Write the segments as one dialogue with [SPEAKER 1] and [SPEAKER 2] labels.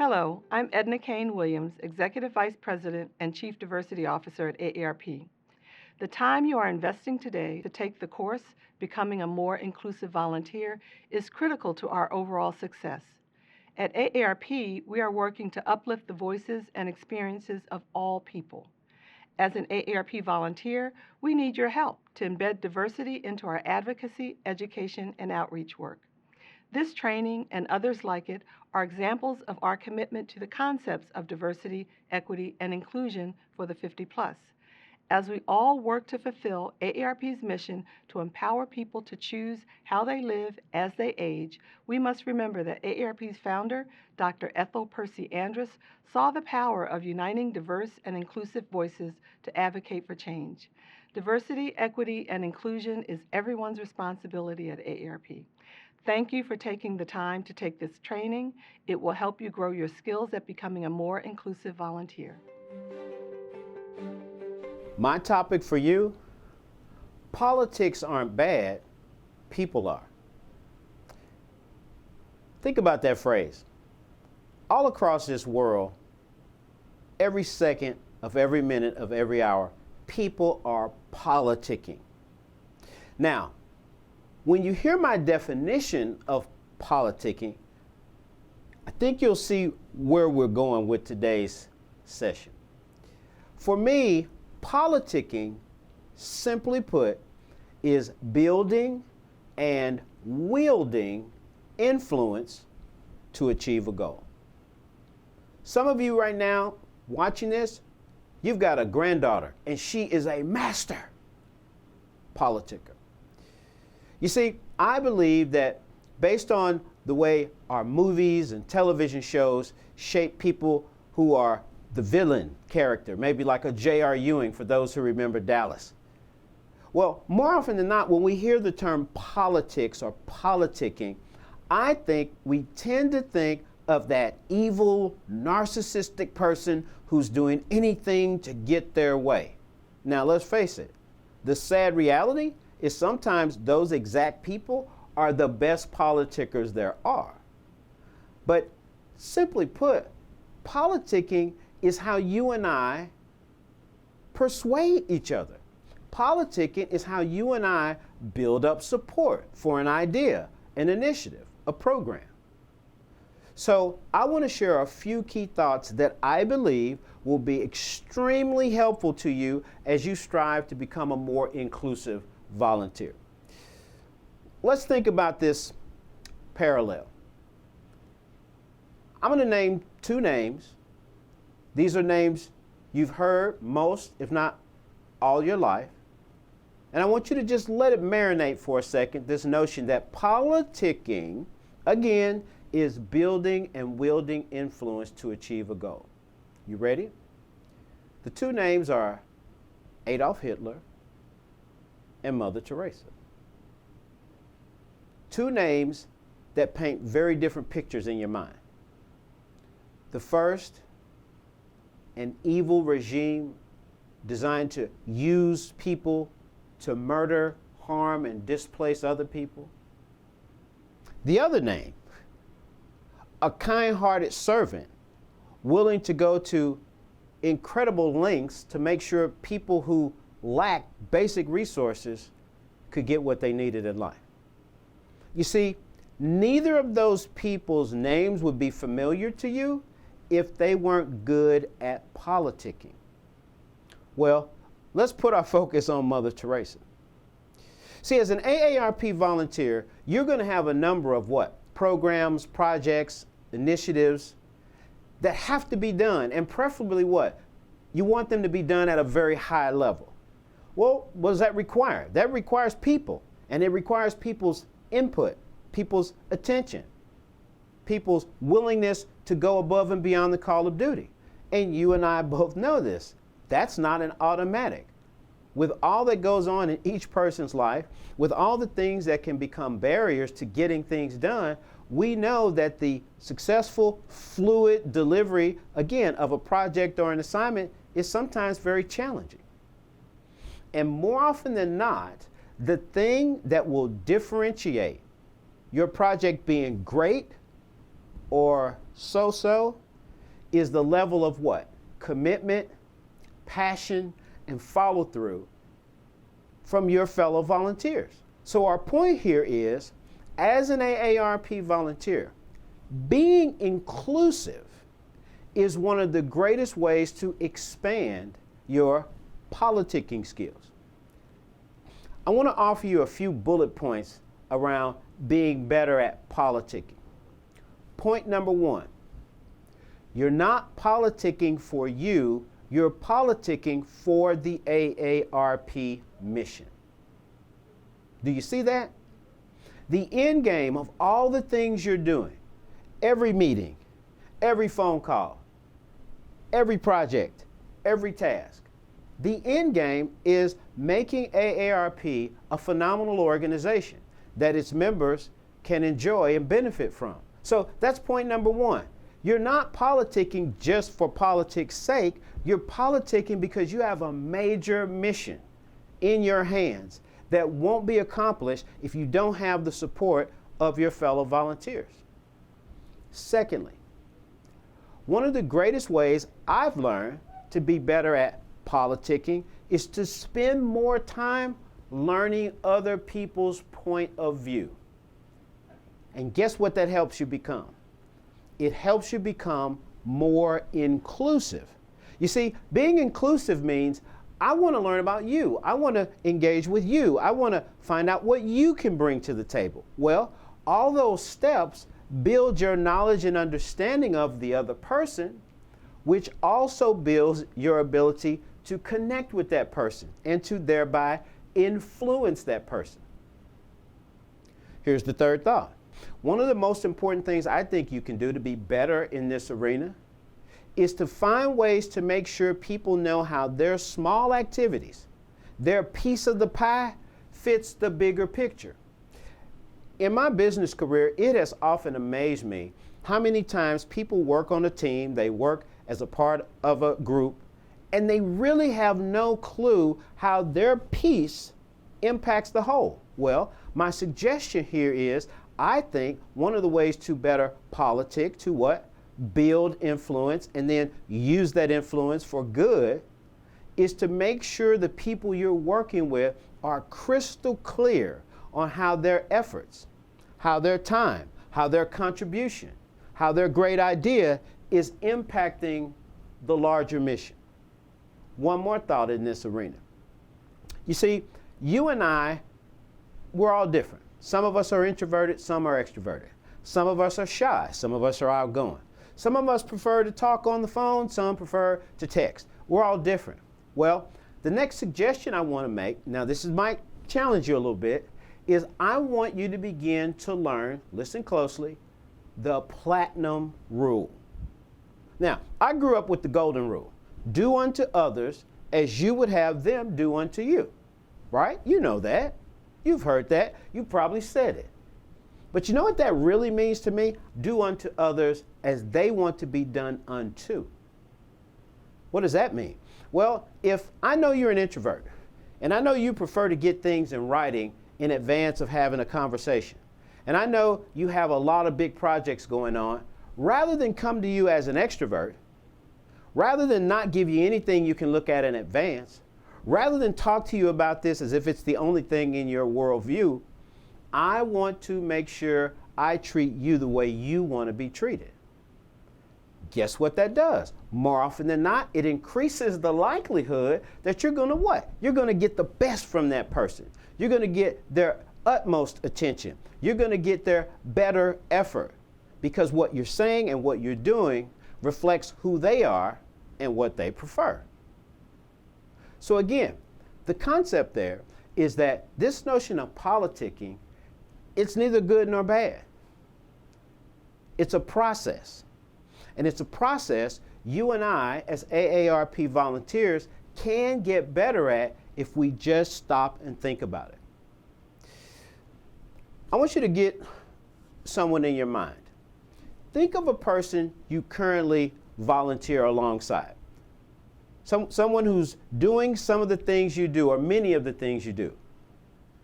[SPEAKER 1] Hello, I'm Edna Kane Williams, Executive Vice President and Chief Diversity Officer at AARP. The time you are investing today to take the course, Becoming a More Inclusive Volunteer, is critical to our overall success. At AARP, we are working to uplift the voices and experiences of all people. As an AARP volunteer, we need your help to embed diversity into our advocacy, education, and outreach work. This training and others like it are examples of our commitment to the concepts of diversity, equity, and inclusion for the 50 plus. As we all work to fulfill AARP's mission to empower people to choose how they live as they age, we must remember that AARP's founder, Dr. Ethel Percy Andrus, saw the power of uniting diverse and inclusive voices to advocate for change. Diversity, equity, and inclusion is everyone's responsibility at AARP. Thank you for taking the time to take this training. It will help you grow your skills at becoming a more inclusive volunteer.
[SPEAKER 2] My topic for you, politics aren't bad, people are. Think about that phrase. All across this world, every second of every minute of every hour, people are politicking. Now, when you hear my definition of politicking, I think you'll see where we're going with today's session. For me, politicking, simply put, is building and wielding influence to achieve a goal. Some of you right now watching this, you've got a granddaughter and she is a master politicker. You see, I believe that based on the way our movies and television shows shape people who are the villain character, maybe like a J.R. Ewing for those who remember Dallas. Well, more often than not, when we hear the term politics or politicking, I think we tend to think of that evil, narcissistic person who's doing anything to get their way. Now, let's face it, the sad reality is sometimes those exact people are the best politicers there are. But simply put, politicking is how you and I persuade each other. Politicking is how you and I build up support for an idea, an initiative, a program. So I want to share a few key thoughts that I believe will be extremely helpful to you as you strive to become a more inclusive volunteer. Let's think about this parallel. I'm going to name two names. These are names you've heard most, if not all your life. And I want you to just let it marinate for a second, this notion that politicking, again, is building and wielding influence to achieve a goal. You ready? The two names are Adolf Hitler and Mother Teresa. Two names that paint very different pictures in your mind. The first, an evil regime designed to use people to murder, harm, and displace other people. The other name, a kind-hearted servant willing to go to incredible lengths to make sure people who lack basic resources could get what they needed in life. You see, neither of those people's names would be familiar to you if they weren't good at politicking. Well, let's put our focus on Mother Teresa. See, as an AARP volunteer, you're going to have a number of what? Programs, projects, initiatives that have to be done, and preferably what? You want them to be done at a very high level. Well, what does that require? That requires people, and it requires people's input, people's attention, people's willingness to go above and beyond the call of duty. And you and I both know this. That's not an automatic. With all that goes on in each person's life, with all the things that can become barriers to getting things done, we know that the successful, fluid delivery, again, of a project or an assignment is sometimes very challenging. And more often than not, the thing that will differentiate your project being great or so-so is the level of what? Commitment, passion, and follow through from your fellow volunteers. So our point here is, as an AARP volunteer, being inclusive is one of the greatest ways to expand your politicking skills. I want to offer you a few bullet points around being better at politicking. Point number one, you're not politicking for you, you're politicking for the AARP mission. Do you see that? The end game of all the things you're doing, every meeting, every phone call, every project, every task, the end game is making AARP a phenomenal organization that its members can enjoy and benefit from. So that's point number one. You're not politicking just for politics' sake. You're politicking because you have a major mission in your hands that won't be accomplished if you don't have the support of your fellow volunteers. Secondly, one of the greatest ways I've learned to be better at politicking is to spend more time learning other people's point of view. And guess what that helps you become? It helps you become more inclusive. You see, being inclusive means I want to learn about you. I want to engage with you. I want to find out what you can bring to the table. Well, all those steps build your knowledge and understanding of the other person, which also builds your ability to connect with that person and to thereby influence that person. Here's the third thought. One of the most important things I think you can do to be better in this arena is to find ways to make sure people know how their small activities, their piece of the pie, fits the bigger picture. In my business career, it has often amazed me how many times people work on a team, they work as a part of a group, and they really have no clue how their piece impacts the whole. Well, my suggestion here is, I think one of the ways to better politic, to what? Build influence and then use that influence for good, is to make sure the people you're working with are crystal clear on how their efforts, how their time, how their contribution, how their great idea is impacting the larger mission. One more thought in this arena. You see, you and I, we're all different. Some of us are introverted, some are extroverted. Some of us are shy, some of us are outgoing. Some of us prefer to talk on the phone, some prefer to text. We're all different. Well, the next suggestion I want to make, now this might challenge you a little bit, is I want you to begin to learn, listen closely, the platinum rule. Now, I grew up with the golden rule. Do unto others as you would have them do unto you. Right? You know that. You've heard that. You probably said it. But you know what that really means to me? Do unto others as they want to be done unto. What does that mean? Well, if I know you're an introvert, and I know you prefer to get things in writing in advance of having a conversation, and I know you have a lot of big projects going on, rather than come to you as an extrovert, rather than not give you anything you can look at in advance, rather than talk to you about this as if it's the only thing in your worldview, I want to make sure I treat you the way you want to be treated. Guess what that does? More often than not, it increases the likelihood that you're going to what? You're going to get the best from that person. You're going to get their utmost attention. You're going to get their better effort, because what you're saying and what you're doing reflects who they are and what they prefer. So again, the concept there is that this notion of politicking, it's neither good nor bad. It's a process. And it's a process you and I, as AARP volunteers, can get better at if we just stop and think about it. I want you to get someone in your mind. Think of a person you currently volunteer alongside. Someone who's doing some of the things you do, or many of the things you do.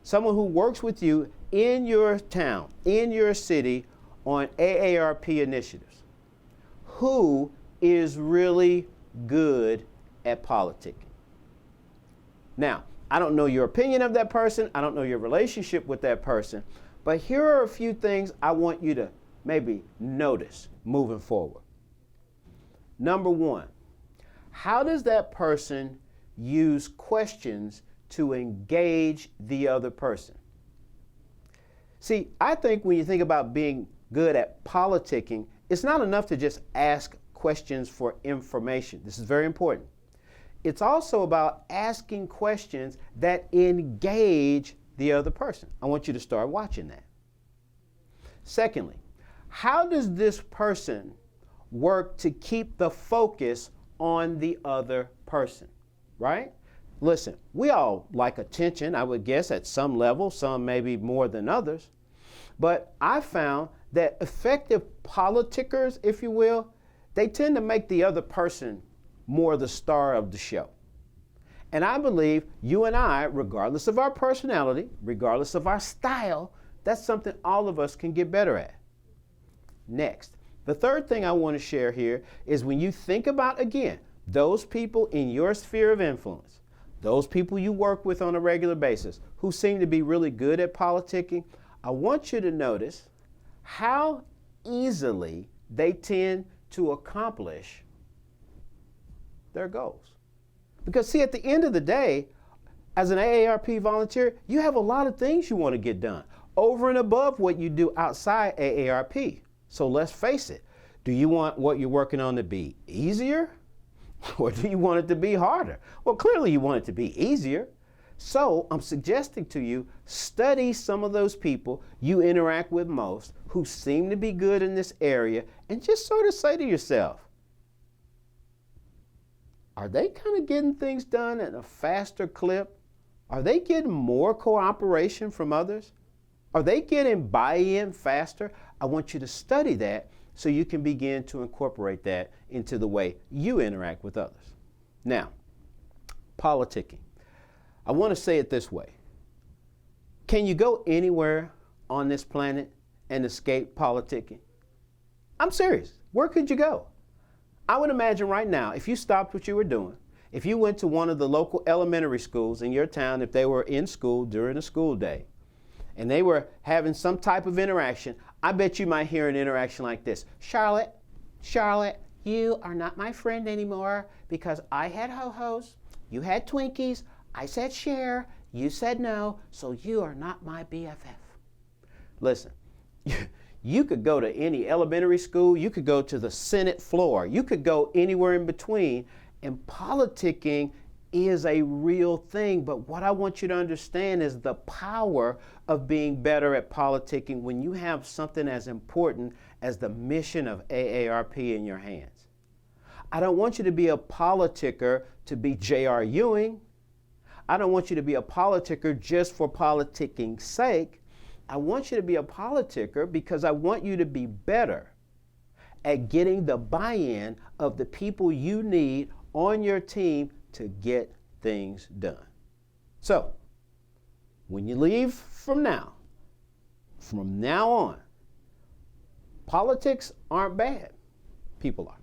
[SPEAKER 2] Someone who works with you in your town, in your city, on AARP initiatives. Who is really good at politicking. Now, I don't know your opinion of that person. I don't know your relationship with that person. But here are a few things I want you to maybe notice moving forward. Number one, how does that person use questions to engage the other person? See, I think when you think about being good at politicking, it's not enough to just ask questions for information. This is very important. It's also about asking questions that engage the other person. I want you to start watching that. Secondly, how does this person work to keep the focus on the other person, right? Listen, we all like attention, I would guess, at some level, some maybe more than others. But I found that effective politickers, if you will, they tend to make the other person more the star of the show. And I believe you and I, regardless of our personality, regardless of our style, that's something all of us can get better at. Next, the third thing I want to share here is when you think about, again, those people in your sphere of influence, those people you work with on a regular basis who seem to be really good at politicking, I want you to notice how easily they tend to accomplish their goals. Because see, at the end of the day, as an AARP volunteer, you have a lot of things you want to get done over and above what you do outside AARP. So let's face it, do you want what you're working on to be easier or do you want it to be harder? Well, clearly you want it to be easier. So I'm suggesting to you, study some of those people you interact with most who seem to be good in this area and just sort of say to yourself, are they kind of getting things done at a faster clip? Are they getting more cooperation from others? Are they getting buy-in faster? I want you to study that so you can begin to incorporate that into the way you interact with others. Now, politicking. I want to say it this way. Can you go anywhere on this planet and escape politicking? I'm serious. Where could you go? I would imagine right now, if you stopped what you were doing, if you went to one of the local elementary schools in your town, if they were in school during a school day, and they were having some type of interaction, I bet you might hear an interaction like this. Charlotte, you are not my friend anymore because I had ho-hos, you had Twinkies, I said share, you said no, so you are not my BFF. Listen, you could go to any elementary school, you could go to the Senate floor, you could go anywhere in between, and politicking is a real thing. But what I want you to understand is the power of being better at politicking when you have something as important as the mission of AARP in your hands. I don't want you to be a politicker to be J.R. Ewing. I don't want you to be a politicker just for politicking's sake. I want you to be a politicker because I want you to be better at getting the buy-in of the people you need on your team to get things done. So, when you leave from now on, politics aren't bad. People are.